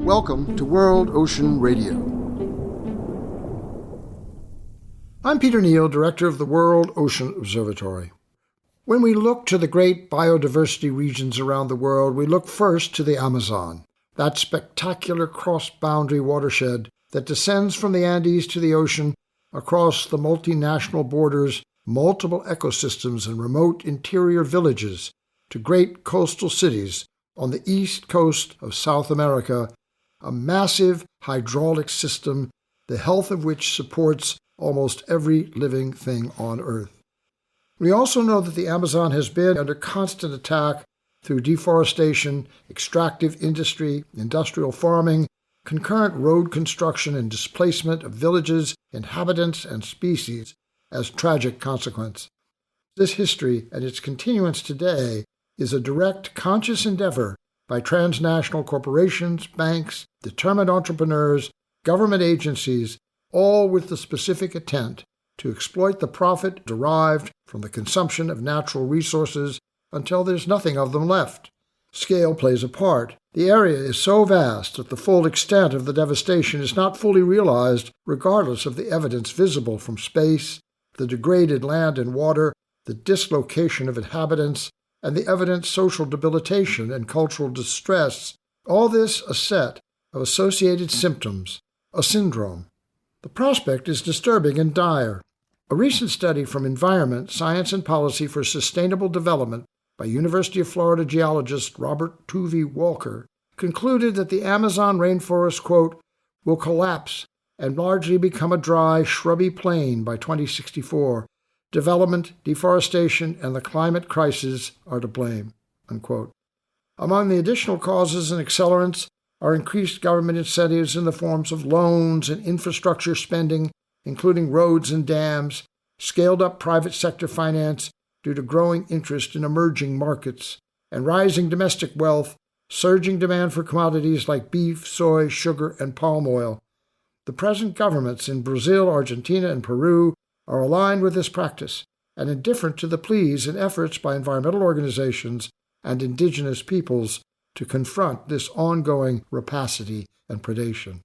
Welcome to World Ocean Radio. I'm Peter Neill, director of the World Ocean Observatory. When we look to the great biodiversity regions around the world, we look first to the Amazon, that spectacular cross-boundary watershed that descends from the Andes to the ocean across the multinational borders, multiple ecosystems and remote interior villages to great coastal cities on the east coast of South America, a massive hydraulic system, the health of which supports almost every living thing on Earth. We also know that the Amazon has been under constant attack through deforestation, extractive industry, industrial farming, concurrent road construction and displacement of villages, inhabitants, and species as tragic consequence. This history and its continuance today is a direct, conscious endeavor by transnational corporations, banks, determined entrepreneurs, government agencies, all with the specific intent to exploit the profit derived from the consumption of natural resources until there's nothing of them left. Scale plays a part. The area is so vast that the full extent of the devastation is not fully realized, regardless of the evidence visible from space, the degraded land and water, the dislocation of inhabitants, and the evident social debilitation and cultural distress, all this a set of associated symptoms, a syndrome. The prospect is disturbing and dire. A recent study from Environment, Science and Policy for Sustainable Development by University of Florida geologist Robert Tuvey Walker concluded that the Amazon rainforest, quote, will collapse and largely become a dry, shrubby plain by 2064. Development, deforestation, and the climate crisis are to blame, unquote. Among the additional causes and accelerants are increased government incentives in the forms of loans and infrastructure spending, including roads and dams, scaled-up private sector finance due to growing interest in emerging markets, and rising domestic wealth, surging demand for commodities like beef, soy, sugar, and palm oil. The present governments in Brazil, Argentina, and Peru are aligned with this practice and indifferent to the pleas and efforts by environmental organizations and indigenous peoples to confront this ongoing rapacity and predation.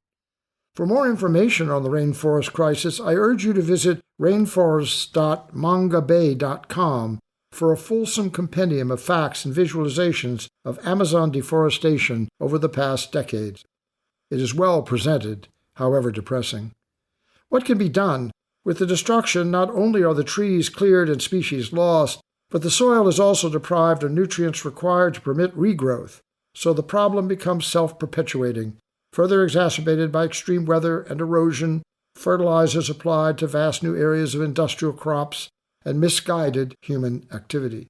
For more information on the rainforest crisis, I urge you to visit rainforest.mongabay.com for a fulsome compendium of facts and visualizations of Amazon deforestation over the past decades. It is well presented, however depressing. What can be done? With the destruction, not only are the trees cleared and species lost, but the soil is also deprived of nutrients required to permit regrowth, so the problem becomes self-perpetuating, further exacerbated by extreme weather and erosion, fertilizers applied to vast new areas of industrial crops, and misguided human activity.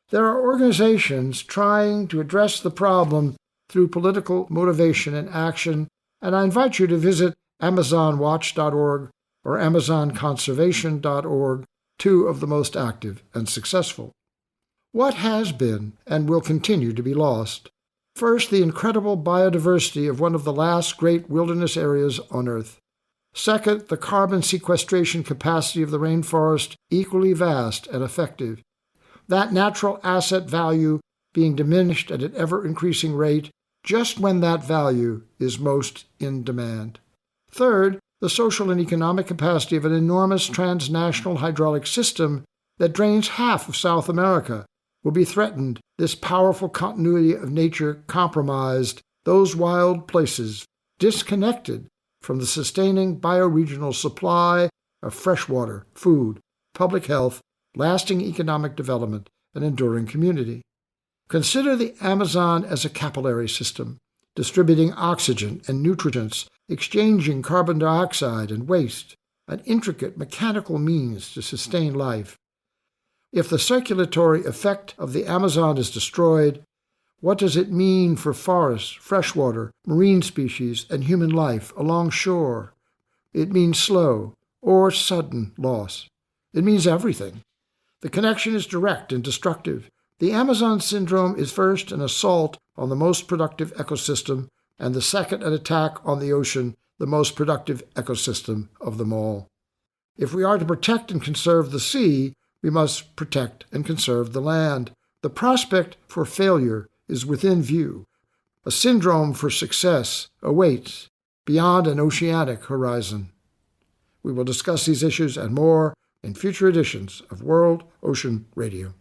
There are organizations trying to address the problem through political motivation and action, and I invite you to visit AmazonWatch.org or AmazonConservation.org, two of the most active and successful. What has been and will continue to be lost? First, the incredible biodiversity of one of the last great wilderness areas on Earth. Second, the carbon sequestration capacity of the rainforest, equally vast and effective. That natural asset value being diminished at an ever-increasing rate just when that value is most in demand. Third, the social and economic capacity of an enormous transnational hydraulic system that drains half of South America will be threatened, this powerful continuity of nature compromised, those wild places disconnected from the sustaining bioregional supply of fresh water, food, public health, lasting economic development, and enduring community. Consider the Amazon as a capillary system, distributing oxygen and nutrients, exchanging carbon dioxide and waste, an intricate mechanical means to sustain life. If the circulatory effect of the Amazon is destroyed, what does it mean for forests, freshwater, marine species, and human life along shore? It means slow or sudden loss. It means everything. The connection is direct and destructive. The Amazon syndrome is first an assault on the most productive ecosystem, and the second an attack on the ocean, the most productive ecosystem of them all. If we are to protect and conserve the sea, we must protect and conserve the land. The prospect for failure is within view. A syndrome for success awaits beyond an oceanic horizon. We will discuss these issues and more in future editions of World Ocean Radio.